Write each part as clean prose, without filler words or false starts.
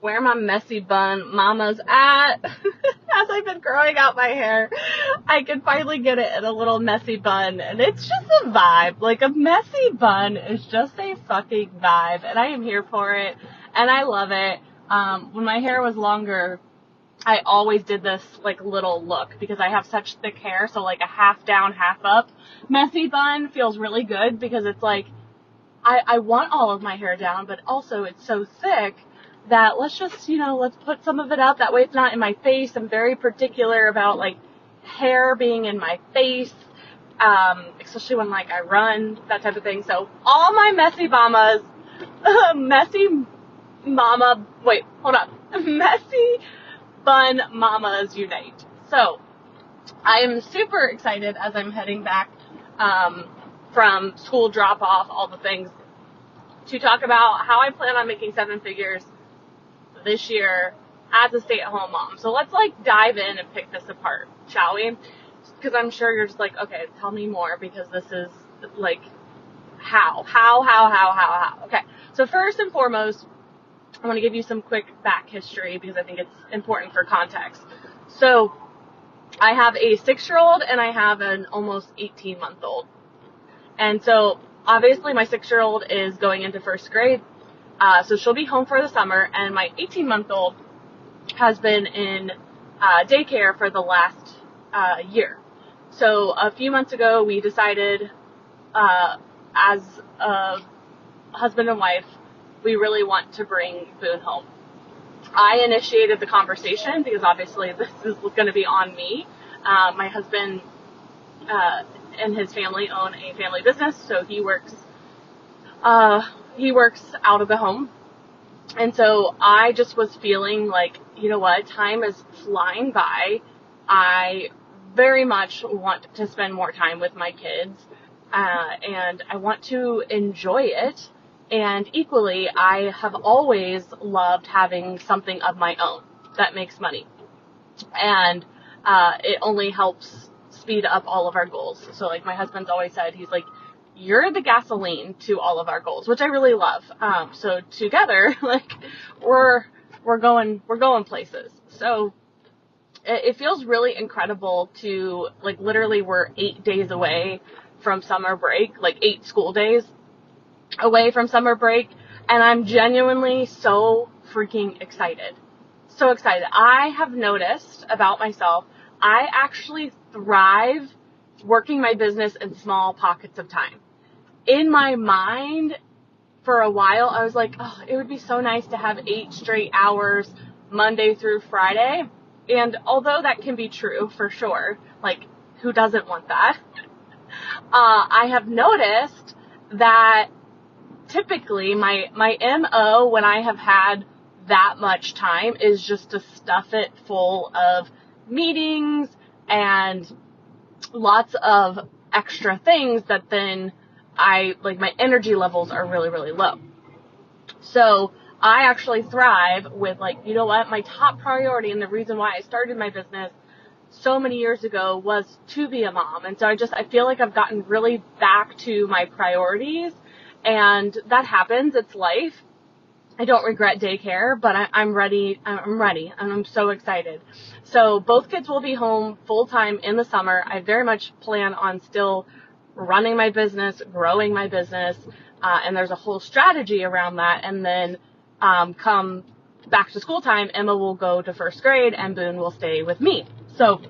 where my messy bun mama's at. As I've been growing out my hair, I can finally get it in a little messy bun, and it's just a vibe. Like, a messy bun is just a fucking vibe, and I am here for it, and I love it. When my hair was longer, I always did this, like, little look, because I have such thick hair, so, like, a half down, half up messy bun feels really good, because it's like, I want all of my hair down, but also it's so thick that let's just, let's put some of it up. That way it's not in my face. I'm very particular about, like, hair being in my face, especially when, like, I run, that type of thing. So all my messy mamas, messy bun mamas unite. So I am super excited as I'm heading back from school drop off, all the things, to talk about how I plan on making 7 figures this year as a stay-at-home mom. So let's, like, dive in and pick this apart, shall we? Because I'm sure you're just like, okay, tell me more, because this is, like, how? Okay, so first and foremost, I want to give you some quick back history, because I think it's important for context. So I have a 6-year-old and I have an almost 18-month-old. And so obviously my 6-year-old is going into 1st grade. So she'll be home for the summer, and my 18-month-old has been in daycare for the last year. So a few months ago, we decided, as a husband and wife, we really want to bring Boone home. I initiated the conversation, because obviously this is going to be on me. My husband and his family own a family business, so he works out of the home. And so I just was feeling like, you know what, time is flying by. I very much want to spend more time with my kids, and I want to enjoy it. And equally, I have always loved having something of my own that makes money. And it only helps speed up all of our goals. So, like, my husband's always said, he's like, you're the gasoline to all of our goals, which I really love. So together, like, we're going places. So it feels really incredible to, like, literally we're 8 days away from summer break, like 8 school days away from summer break. And I'm genuinely so freaking excited. So excited. I have noticed about myself, I actually thrive working my business in small pockets of time. In my mind, for a while, I was like, oh, it would be so nice to have 8 straight hours Monday through Friday. And although that can be true for sure, like, who doesn't want that? I have noticed that typically my MO when I have had that much time is just to stuff it full of meetings and lots of extra things that then my energy levels are really, really low. So I actually thrive with, like, you know what, my top priority and the reason why I started my business so many years ago was to be a mom. And so I feel like I've gotten really back to my priorities, and that happens. It's life. I don't regret daycare, but I'm ready. I'm ready, and I'm so excited. So both kids will be home full time in the summer. I very much plan on still running my business, growing my business, and there's a whole strategy around that. And then come back to school time, Emma will go to 1st grade, and Boone will stay with me. So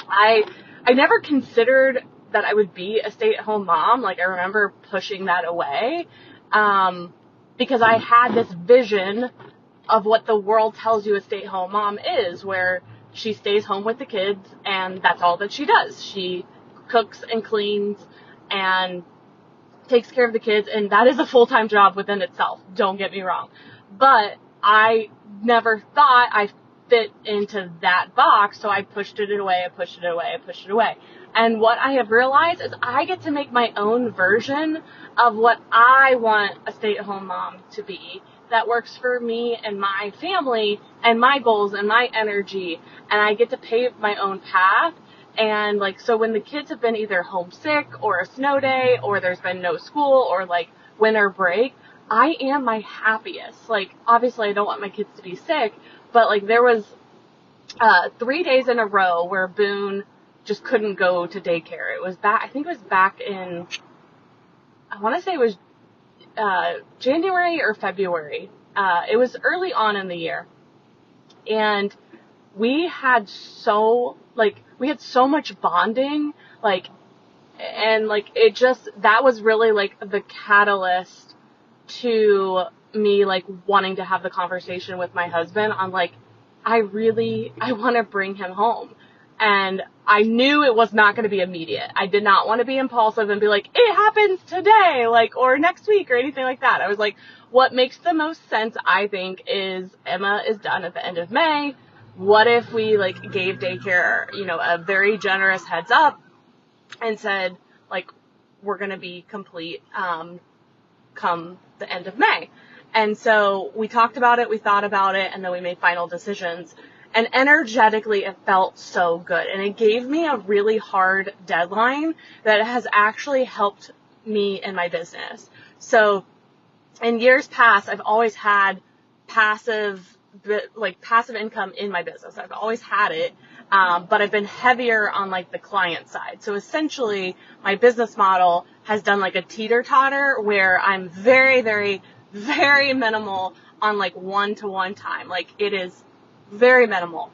I never considered that I would be a stay-at-home mom. Like, I remember pushing that away. Because I had this vision of what the world tells you a stay-at-home mom is, where she stays home with the kids and that's all that she does. She cooks and cleans and takes care of the kids, and that is a full-time job within itself. Don't get me wrong. But I never thought I fit into that box, so I pushed it away. And what I have realized is I get to make my own version of what I want a stay-at-home mom to be that works for me and my family and my goals and my energy, and I get to pave my own path. And, like, so when the kids have been either homesick or a snow day or there's been no school or, like, winter break, I am my happiest. Like, obviously I don't want my kids to be sick, but like there was 3 days in a row where Boone just couldn't go to daycare. It was back, I think it was back in, I want to say it was January or February. It was early on in the year. And we had so much bonding, like, and like it just, that was really like the catalyst to me like wanting to have the conversation with my husband on like, I want to bring him home. And I knew it was not going to be immediate. I did not want to be impulsive and be like, it happens today, like, or next week or anything like that. I was like, what makes the most sense, I think, is Emma is done at the end of May. What if we like gave daycare, a very generous heads up and said, like, we're going to be complete, come the end of May. And so we talked about it, we thought about it, and then we made final decisions. And energetically, it felt so good. And it gave me a really hard deadline that has actually helped me in my business. So in years past, I've always had passive income in my business. I've always had it. But I've been heavier on like the client side. So essentially my business model has done like a teeter-totter where I'm very, very, very minimal on like one-to-one time. Like it is very minimal,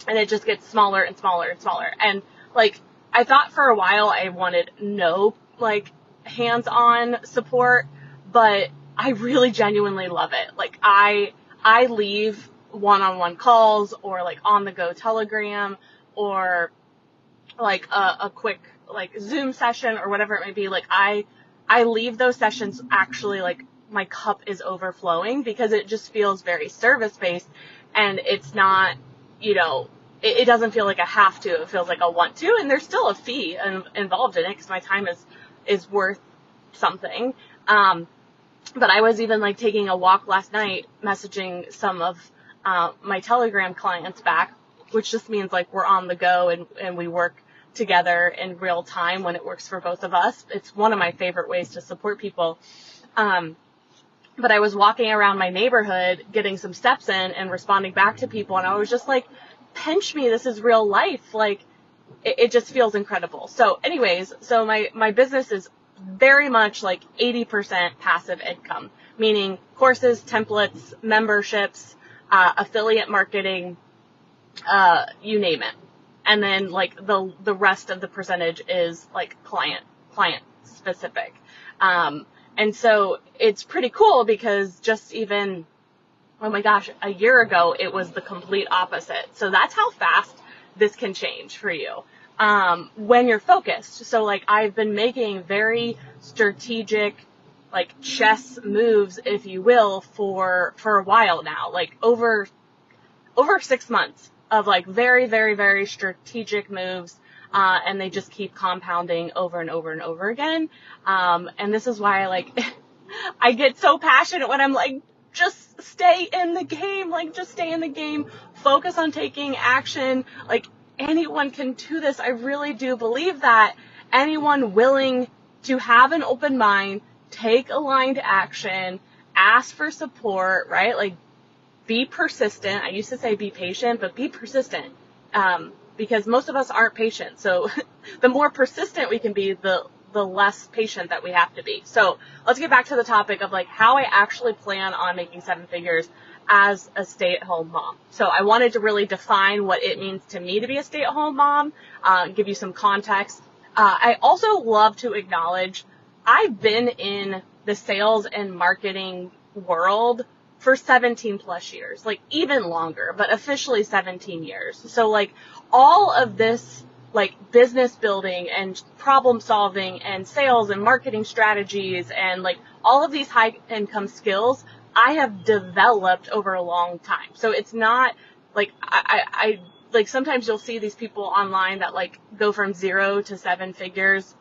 and it just gets smaller and smaller and smaller. And like I thought for a while I wanted no like hands-on support, but I really genuinely love it. Like I leave one-on-one calls or like on the go Telegram or like a quick like Zoom session or whatever it may be. Like I leave those sessions actually like my cup is overflowing because it just feels very service-based, and it's not, it doesn't feel like a have to, it feels like a want to, and there's still a fee involved in it because my time is worth something. But I was even like taking a walk last night, messaging some of my Telegram clients back, which just means like we're on the go and we work together in real time when it works for both of us. It's one of my favorite ways to support people. But I was walking around my neighborhood getting some steps in and responding back to people, and I was just like, pinch me, this is real life. Like it just feels incredible. So anyways, so my business is very much like 80% passive income, meaning courses, templates, memberships, affiliate marketing, you name it. And then like the rest of the percentage is like client specific. And so it's pretty cool because just even, oh my gosh, a year ago, it was the complete opposite. So that's how fast this can change for you. When you're focused. So like I've been making very strategic, like chess moves, if you will, for a while now, like over 6 months of like very, very, very strategic moves. And they just keep compounding over and over and over again. And this is why I get so passionate when I'm like, just stay in the game, like just stay in the game, focus on taking action. Like anyone can do this. I really do believe that anyone willing to have an open mind, take aligned action, ask for support, right? Like be persistent. I used to say be patient, but be persistent. Because most of us aren't patient. So the more persistent we can be, the less patient that we have to be. So let's get back to the topic of like how I actually plan on making 7 figures as a stay-at-home mom. So I wanted to really define what it means to me to be a stay-at-home mom, give you some context. I also love to acknowledge I've been in the sales and marketing world for 17 plus years, like even longer, but officially 17 years. So like all of this like business building and problem solving and sales and marketing strategies and like all of these high income skills I have developed over a long time. So it's not like I like sometimes you'll see these people online that like go from 0 to 7 figures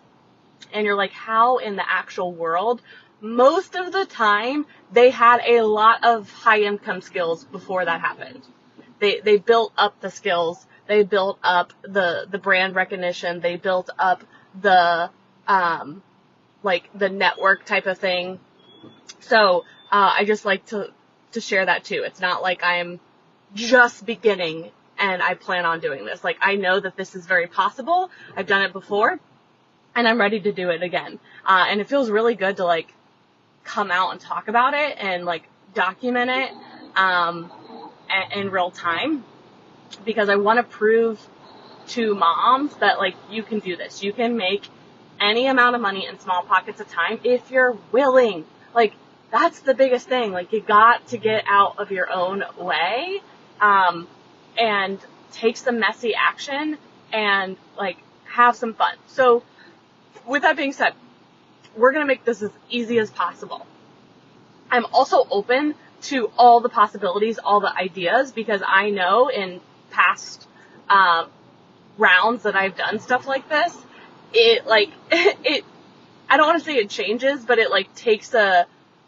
and you're like, how in the actual world? Most of the time, they had a lot of high income skills before that happened. They built up the skills. They built up the brand recognition. They built up the, like the network type of thing. So, I just like to share that too. It's not like I'm just beginning and I plan on doing this. Like, I know that this is very possible. I've done it before and I'm ready to do it again. And it feels really good to like come out and talk about it and like document it, in real time, because I want to prove to moms that like you can do this. You can make any amount of money in small pockets of time if you're willing. Like, that's the biggest thing. Like, you got to get out of your own way, and take some messy action and like have some fun. So with that being said, we're going to make this as easy as possible. I'm also open to all the possibilities, all the ideas, because I know in past rounds that I've done stuff like this, it like it I don't want to say it changes, but it like takes a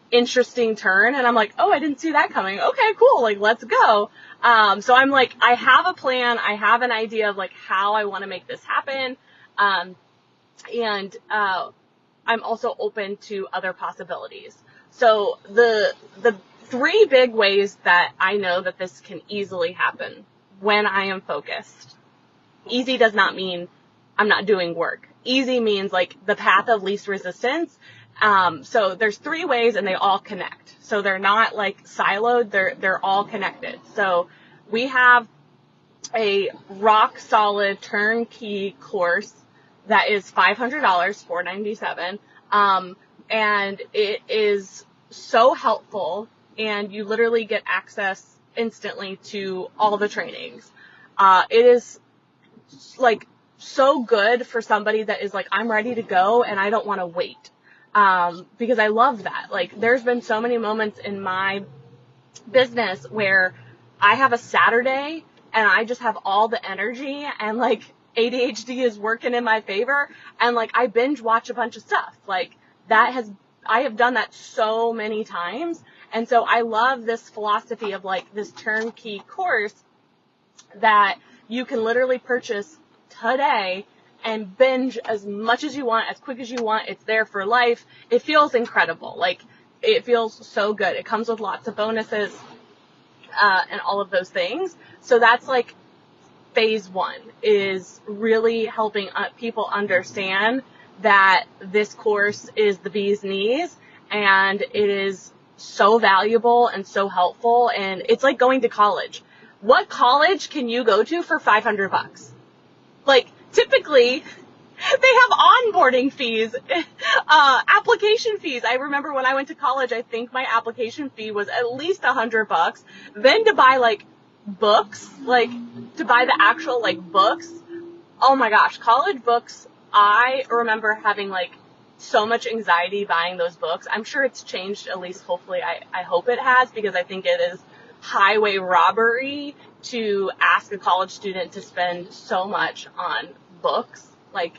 interesting turn, and I'm like, oh, I didn't see that coming. Okay, cool, like let's go. So I'm like, I have a plan, I have an idea of like how I want to make this happen, and I'm also open to other possibilities. So the three big ways that I know that this can easily happen when I am focused. Easy does not mean I'm not doing work. Easy means like the path of least resistance. So there's three ways and they all connect. So they're not like siloed, they're all connected. So we have a rock solid turnkey course that is $500, $497. And it is so helpful, and you literally get access instantly to all the trainings. It is like so good for somebody that is like, I'm ready to go and I don't want to wait. Because I love that. Like, there's been so many moments in my business where I have a Saturday and I just have all the energy and like ADHD is working in my favor, and like I binge watch a bunch of stuff. Like, I have done that so many times. And so I love this philosophy of like this turnkey course that you can literally purchase today and binge as much as you want, as quick as you want. It's there for life. It feels incredible. Like, it feels so good. It comes with lots of bonuses, and all of those things. So that's like phase one, is really helping people understand that this course is the bee's knees, and it is so valuable and so helpful. And it's like going to college. What college can you go to for $500? Like, typically, they have onboarding fees, application fees. I remember when I went to college, I think my application fee was at least $100. Then to buy like books, like to buy the actual like books. Oh my gosh, college books. I remember having like so much anxiety buying those books. I'm sure it's changed, at least hopefully. I hope it has, because I think it is highway robbery to ask a college student to spend so much on books. Like,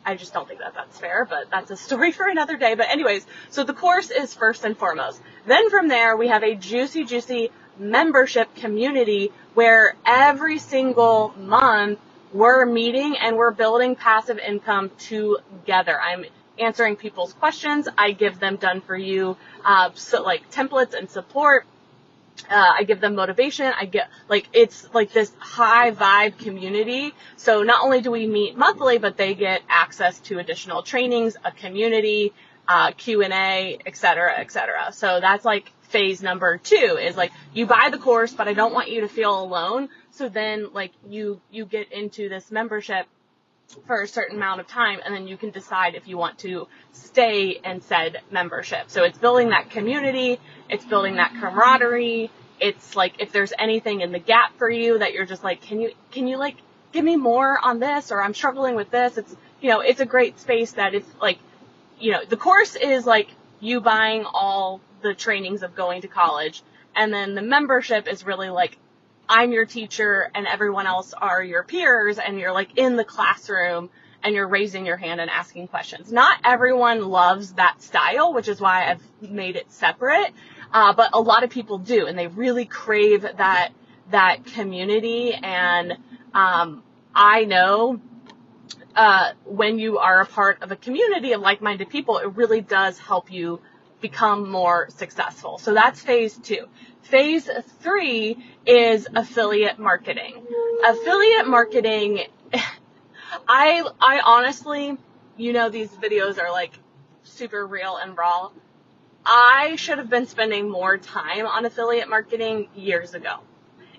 I just don't think that that's fair, but that's a story for another day. But anyways, so the course is first and foremost. Then from there, we have a juicy membership community where every single month we're meeting and we're building passive income together. I'm answering people's questions. I give them done for you, so like templates and support. I give them motivation. I get like, it's like this high vibe community. So not only do we meet monthly, but they get access to additional trainings, a community, Q&A, et cetera, et cetera. So that's like phase number 2, is like, you buy the course, but I don't want you to feel alone. So then like you get into this membership for a certain amount of time, and then you can decide if you want to stay in said membership. So it's building that community, it's building that camaraderie. It's like, if there's anything in the gap for you that you're just like, can you like give me more on this, or I'm struggling with this. It's, it's a great space that it's like, the course is like you buying all the trainings of going to college, and then the membership is really like, I'm your teacher and everyone else are your peers, and you're like in the classroom and you're raising your hand and asking questions. Not everyone loves that style, which is why I've made it separate. But a lot of people do, and they really crave that community. And I know when you are a part of a community of like-minded people, it really does help you become more successful. So that's phase 2. Phase 3 is affiliate marketing. Affiliate marketing, I honestly, these videos are like super real and raw. I should have been spending more time on affiliate marketing years ago.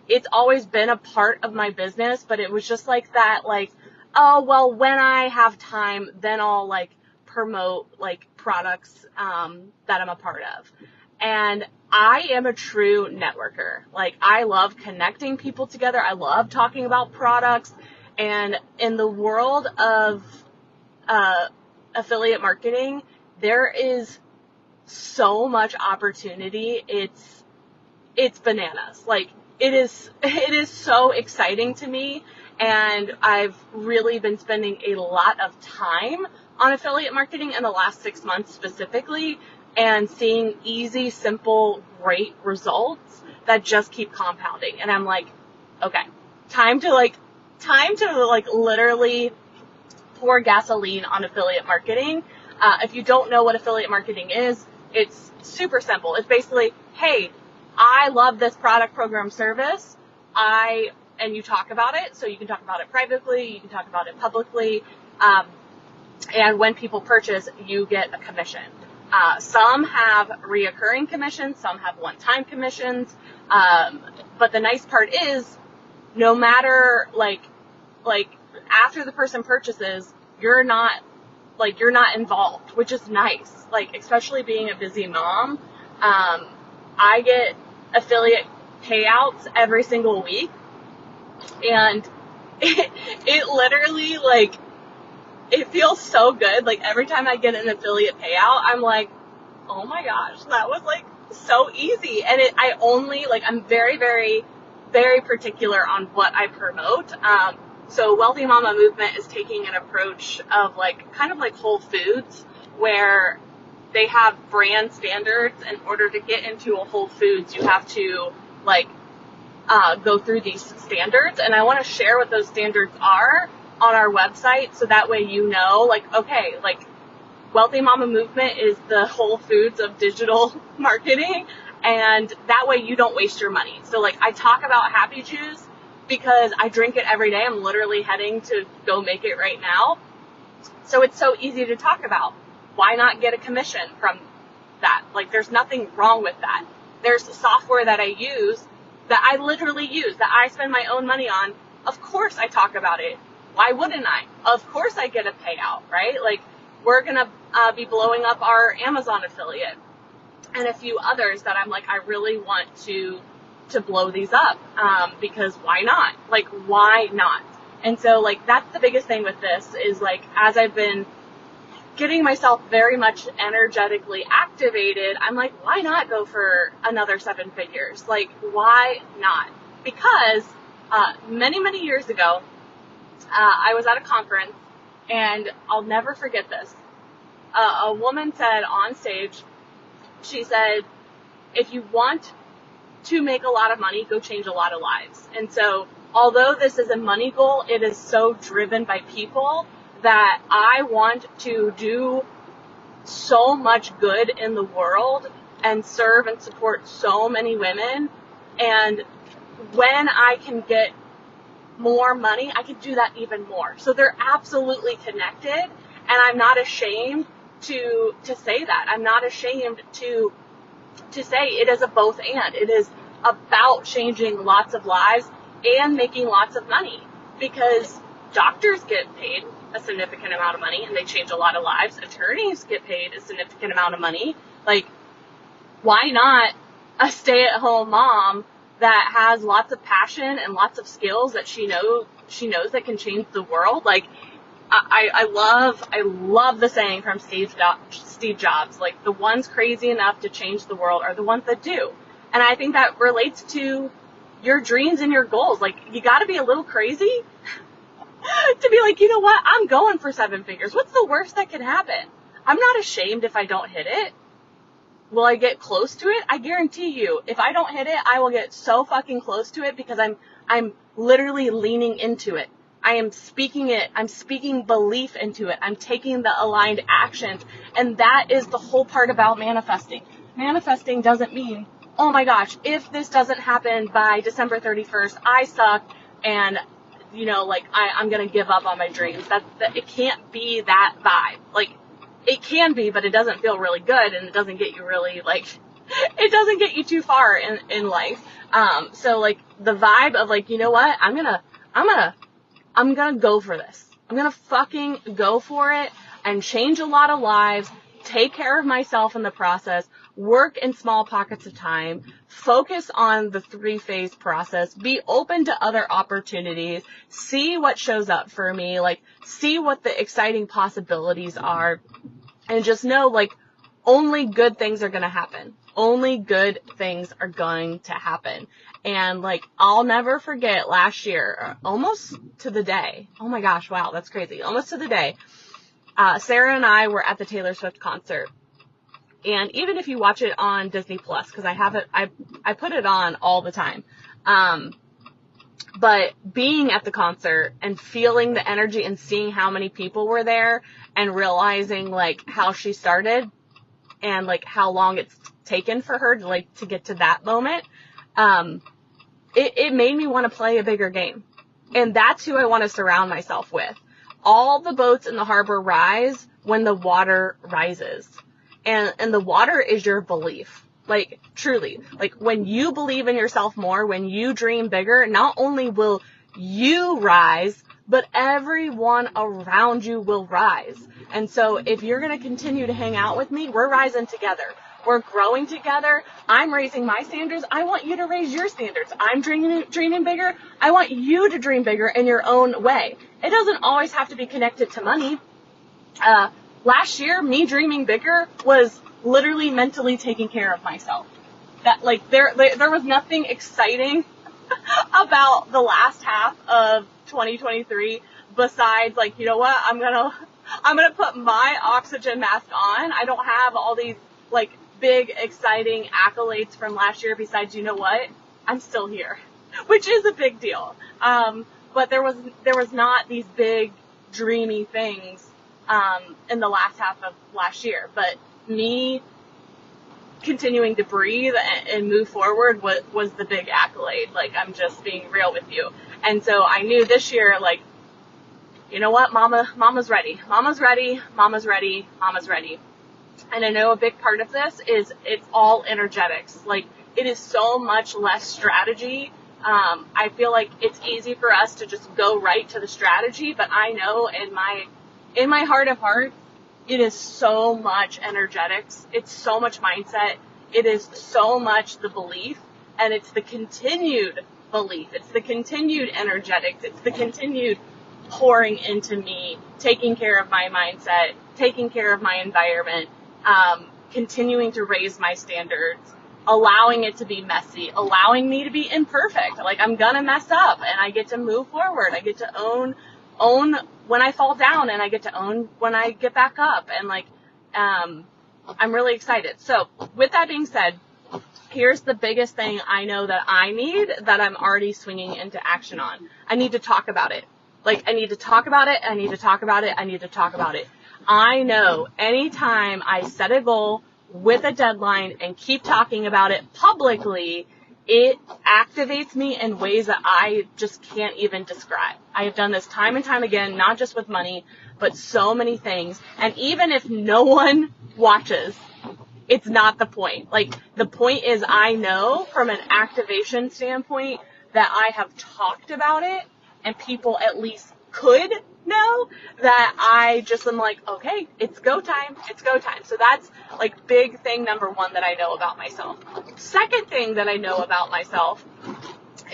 It's always been a part of my business, but it was just like that, like, oh, well, when I have time, then I'll like promote like products that I'm a part of. And I am a true networker. Like, I love connecting people together. I love talking about products. And in the world of affiliate marketing, there is so much opportunity. It's bananas. Like, it is so exciting to me, and I've really been spending a lot of time on affiliate marketing in the last 6 months specifically, and seeing easy, simple, great results that just keep compounding. And I'm like, okay, time to literally pour gasoline on affiliate marketing. If you don't know what affiliate marketing is, it's super simple. It's basically, hey, I love this product, program, service. And you talk about it. So you can talk about it privately, you can talk about it publicly. And when people purchase, you get a commission. Some have reoccurring commissions, some have one-time commissions. But the nice part is, no matter like after the person purchases, you're not involved, which is nice. Like, especially being a busy mom, I get affiliate payouts every single week, and it literally, like, it feels so good. Like, every time I get an affiliate payout, I'm like, oh my gosh, that was like so easy. And I'm very, very, very particular on what I promote. So Wealthy Mama Movement is taking an approach of kind of like Whole Foods, where they have brand standards. In order to get into a Whole Foods, you have to go through these standards. And I want to share what those standards are on our website, so that way okay, Wealthy Mama Movement is the Whole Foods of digital marketing, and that way you don't waste your money. So I talk about Happy Juice because I drink it every day. I'm literally heading to go make it right now. So it's so easy to talk about. Why not get a commission from that? There's nothing wrong with that. There's software that I use, that I literally use, that I spend my own money on. Of course I talk about it. Why wouldn't I? Of course I get a payout, right? We're going to be blowing up our Amazon affiliate and a few others that I'm I really want to blow these up, because why not? Why not? And so, that's the biggest thing with this is, as I've been getting myself very much energetically activated, I'm why not go for another 7 figures? Why not? Because many, many years ago, I was at a conference, and I'll never forget this. A woman said on stage, she said, if you want to make a lot of money, go change a lot of lives. And so, although this is a money goal, it is so driven by people that I want to do so much good in the world and serve and support so many women. And when I can get more money, I can do that even more. So they're absolutely connected, and I'm not ashamed to say that. I'm not ashamed to say it is a both and. It is about changing lots of lives and making lots of money, because doctors get paid a significant amount of money and they change a lot of lives. Attorneys get paid a significant amount of money. Why not a stay-at-home mom that has lots of passion and lots of skills that she knows that can change the world? I love the saying from Steve Jobs, the ones crazy enough to change the world are the ones that do. And I think that relates to your dreams and your goals. You gotta be a little crazy to be you know what, I'm going for 7 figures. What's the worst that could happen? I'm not ashamed if I don't hit it. Will I get close to it? I guarantee you, if I don't hit it, I will get so fucking close to it, because I'm literally leaning into it. I am speaking it. I'm speaking belief into it. I'm taking the aligned actions. And that is the whole part about manifesting. Manifesting doesn't mean, oh my gosh, if this doesn't happen by December 31st, I suck and, you know, like, I'm going to give up on my dreams. That it can't be that vibe. Like, it can be, but it doesn't feel really good, and it doesn't get you really, like, it doesn't get you too far in life. So, like, the vibe of, like, you know what, I'm gonna go for this. I'm gonna fucking go for it and change a lot of lives, take care of myself in the process, work in small pockets of time, focus on the 3-phase process, be open to other opportunities, see what shows up for me, like, see what the exciting possibilities are, and just know, like, only good things are gonna happen. Only good things are going to happen. And, like, I'll never forget last year, almost to the day. Oh my gosh, wow, that's crazy. Almost to the day. Sarah and I were at the Taylor Swift concert. And even if you watch it on Disney Plus, because I have it, I put it on all the time. But being at the concert and feeling the energy and seeing how many people were there and realizing, like, how she started and, like, how long it's taken for her to, like, to get to that moment, it made me want to play a bigger game. And that's who I want to surround myself with. All the boats in the harbor rise when the water rises. And the water is your belief. Like, truly. Like, when you believe in yourself more, when you dream bigger, not only will you rise, but everyone around you will rise. And so if you're going to continue to hang out with me, we're rising together. We're growing together. I'm raising my standards. I want you to raise your standards. I'm dreaming bigger. I want you to dream bigger in your own way. It doesn't always have to be connected to money. Last year, me dreaming bigger was literally mentally taking care of myself. That, like, there was nothing exciting about the last half of 2023 besides, like, you know what, I'm gonna put my oxygen mask on. I don't have all these, like, big exciting accolades from last year besides, you know what, I'm still here, which is a big deal. But there was not these big dreamy things in the last half of last year, but me continuing to breathe and move forward was the big accolade. Like, I'm just being real with you. And so I knew this year, like, you know what, mama's ready. Mama's ready. Mama's ready. Mama's ready. And I know a big part of this is it's all energetics. Like, it is so much less strategy. I feel like it's easy for us to just go right to the strategy, but I know in my heart of hearts, it is so much energetics. It's so much mindset. It is so much the belief, and it's the continued belief. It's the continued energetics. It's the continued pouring into me, taking care of my mindset, taking care of my environment, continuing to raise my standards, allowing it to be messy, allowing me to be imperfect. Like, I'm gonna mess up, and I get to move forward. I get to own when I fall down, and I get to own when I get back up. And, like, I'm really excited. So with that being said, here's the biggest thing I know that I need, that I'm already swinging into action on. I need to talk about it. Like, I need to talk about it. I need to talk about it. I need to talk about it. I know anytime I set a goal with a deadline and keep talking about it publicly, it activates me in ways that I just can't even describe. I have done this time and time again, not just with money, but so many things. And even if no one watches, it's not the point. Like, the point is, I know from an activation standpoint that I have talked about it, and people at least could know that I just am like, okay, it's go time. It's go time. So that's, like, big thing number one that I know about myself. Second thing that I know about myself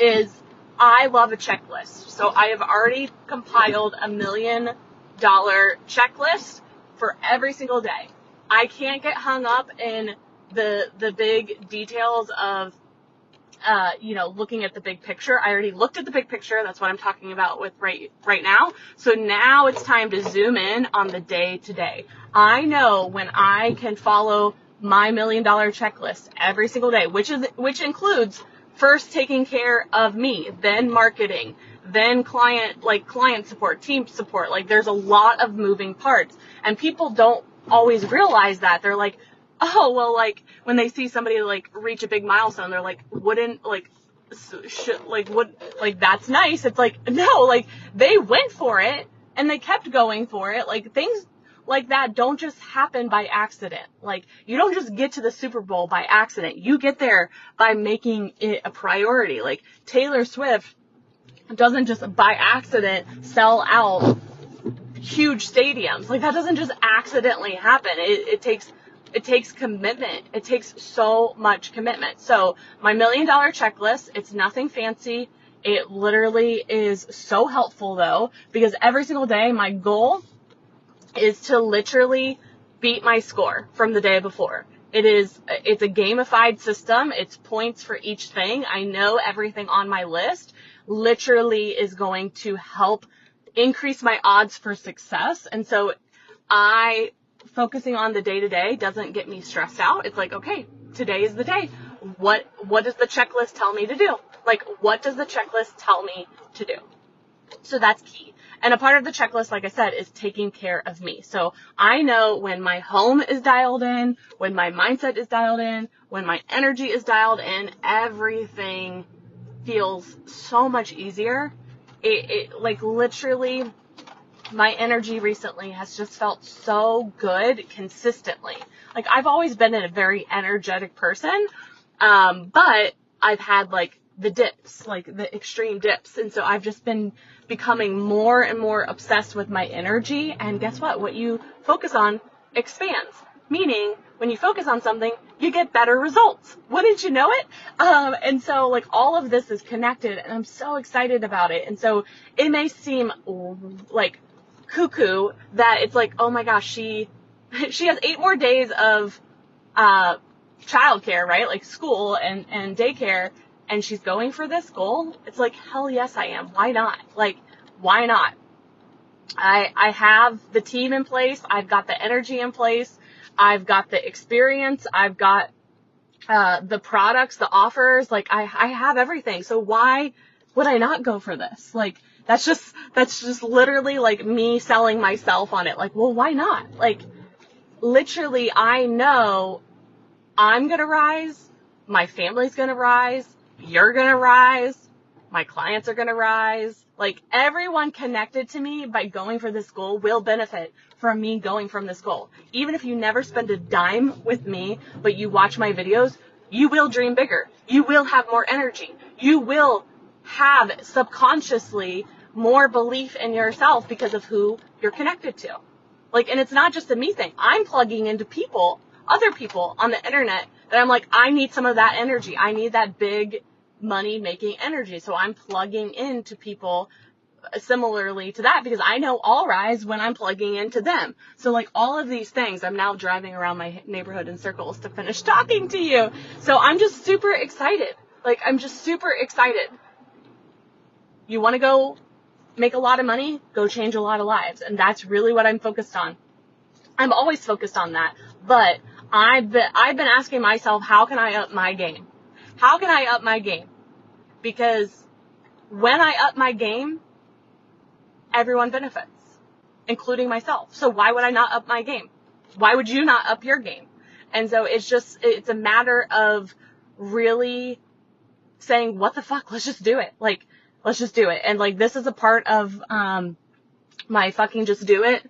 is I love a checklist. So I have already compiled $1 million checklist for every single day. I can't get hung up in the big details of looking at the big picture. I already looked at the big picture. That's what I'm talking about with right now. So now it's time to zoom in on the day to day. I know when I can follow my $1 million checklist every single day, which includes first taking care of me, then marketing, then client support, team support. Like, there's a lot of moving parts, and people don't always realize that. They're like, oh, well, like, when they see somebody, like, reach a big milestone, they're like, that's nice. It's like, no, like, they went for it, and they kept going for it. Like, things like that don't just happen by accident. Like, you don't just get to the Super Bowl by accident. You get there by making it a priority. Like, Taylor Swift doesn't just by accident sell out huge stadiums. Like, that doesn't just accidentally happen. It takes commitment. It takes so much commitment. So my $1 million checklist, it's nothing fancy. It literally is so helpful, though, because every single day my goal is to literally beat my score from the day before. It's a gamified system. It's points for each thing. I know everything on my list literally is going to help increase my odds for success. And so focusing on the day-to-day doesn't get me stressed out. It's like, okay, today is the day. What does the checklist tell me to do? Like, what does the checklist tell me to do? So that's key. And a part of the checklist, like I said, is taking care of me. So I know when my home is dialed in, when my mindset is dialed in, when my energy is dialed in, everything feels so much easier. It like, literally, my energy recently has just felt so good consistently. Like, I've always been a very energetic person, but I've had, like, the dips, like the extreme dips. And so I've just been becoming more and more obsessed with my energy. And guess what? What you focus on expands. Meaning, when you focus on something, you get better results. Wouldn't you know it? And so, like, all of this is connected, and I'm so excited about it. And so it may seem like cuckoo that it's like, oh my gosh, she has 8 more days of childcare, right? Like, school and daycare, and she's going for this goal. It's like, hell yes, I am. Why not? Like, why not? I have the team in place. I've got the energy in place. I've got the experience. I've got the products, the offers. Like, I have everything. So why would I not go for this? Like, that's just literally like me selling myself on it. Like, well, why not? Like, literally, I know I'm going to rise. My family's going to rise. You're going to rise. My clients are going to rise. Like, everyone connected to me by going for this goal will benefit from me going from this goal. Even if you never spend a dime with me, but you watch my videos, you will dream bigger. You will have more energy. You will have subconsciously more belief in yourself because of who you're connected to. Like, and it's not just a me thing. I'm plugging into people, other people on the internet that I'm like, I need some of that energy. I need that big money making energy. So I'm plugging into people similarly to that because I know I'll rise when I'm plugging into them. So, like, all of these things, I'm now driving around my neighborhood in circles to finish talking to you. So I'm just super excited. Like, I'm just super excited. You want to go make a lot of money? Go change a lot of lives. And that's really what I'm focused on. I'm always focused on that. But I've been asking myself, how can I up my game? How can I up my game? Because when I up my game, everyone benefits, including myself. So why would I not up my game? Why would you not up your game? And so it's a matter of really saying, what the fuck? Let's just do it. Like, let's just do it. And, like, this is a part of my fucking just do it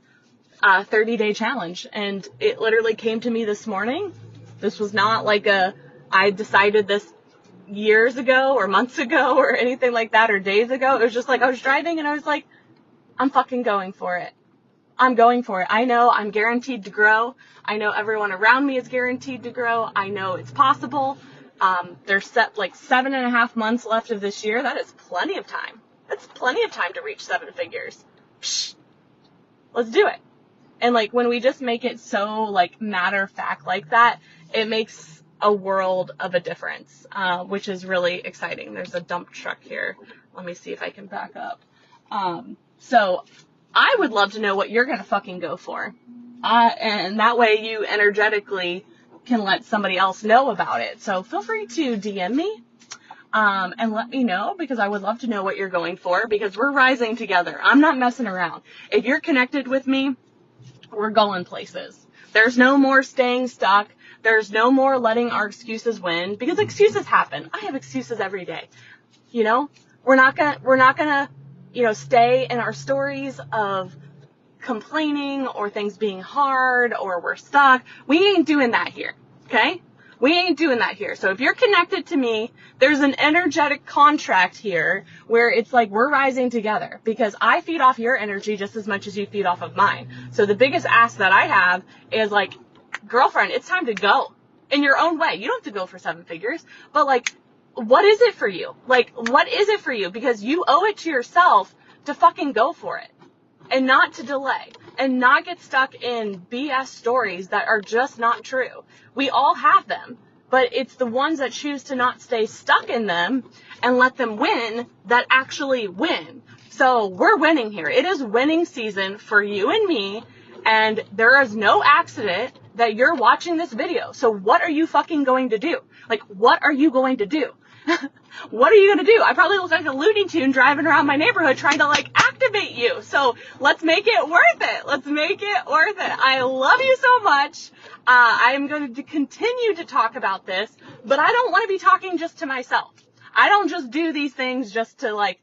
30-day challenge. And it literally came to me this morning. This was not like I decided this years ago or months ago or anything like that or days ago. It was just like I was driving and I was like, I'm fucking going for it. I'm going for it. I know I'm guaranteed to grow. I know everyone around me is guaranteed to grow. I know it's possible. There's 7.5 months left of this year. That is plenty of time. That's plenty of time to reach 7 figures. Psh, let's do it. And, like, when we just make it so, like, matter of fact like that, it makes a world of a difference, which is really exciting. There's a dump truck here. Let me see if I can back up. So I would love to know what you're going to fucking go for. And that way you energetically can let somebody else know about it. So feel free to DM me. and let me know, because I would love to know what you're going for, because we're rising together. I'm not messing around. If you're connected with me, we're going places. There's no more staying stuck. There's no more letting our excuses win, because excuses happen. I have excuses every day. You know, we're not gonna, stay in our stories of complaining or things being hard or we're stuck. We ain't doing that here. Okay? We ain't doing that here. So if you're connected to me, there's an energetic contract here where it's like we're rising together, because I feed off your energy just as much as you feed off of mine. So the biggest ask that I have is like, girlfriend, it's time to go in your own way. You don't have to go for 7 figures, but like, what is it for you? Like, what is it for you? Because you owe it to yourself to fucking go for it, and not to delay, and not get stuck in BS stories that are just not true. We all have them, but it's the ones that choose to not stay stuck in them and let them win that actually win. So we're winning here. It is winning season for you and me, and there is no accident that you're watching this video. So what are you fucking going to do? Like, what are you going to do? What are you going to do? I probably look like a Looney Tune driving around my neighborhood trying to like activate you. So let's make it worth it. Let's make it worth it. I love you so much. I am going to continue to talk about this, but I don't want to be talking just to myself. I don't just do these things just to like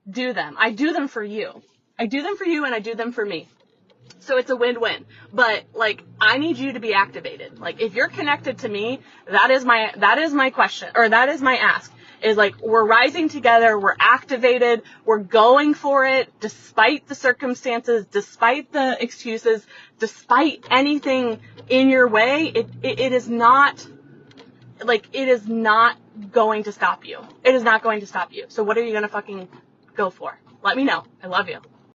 do them. I do them for you. I do them for you, and I do them for me. So it's a win-win. But like, I need you to be activated. Like, if you're connected to me, that is my question, or that is my ask, is like, we're rising together, we're activated, we're going for it, despite the circumstances, despite the excuses, despite anything in your way. It is not going to stop you. It is not going to stop you. So what are you going to fucking go for? Let me know. I love you.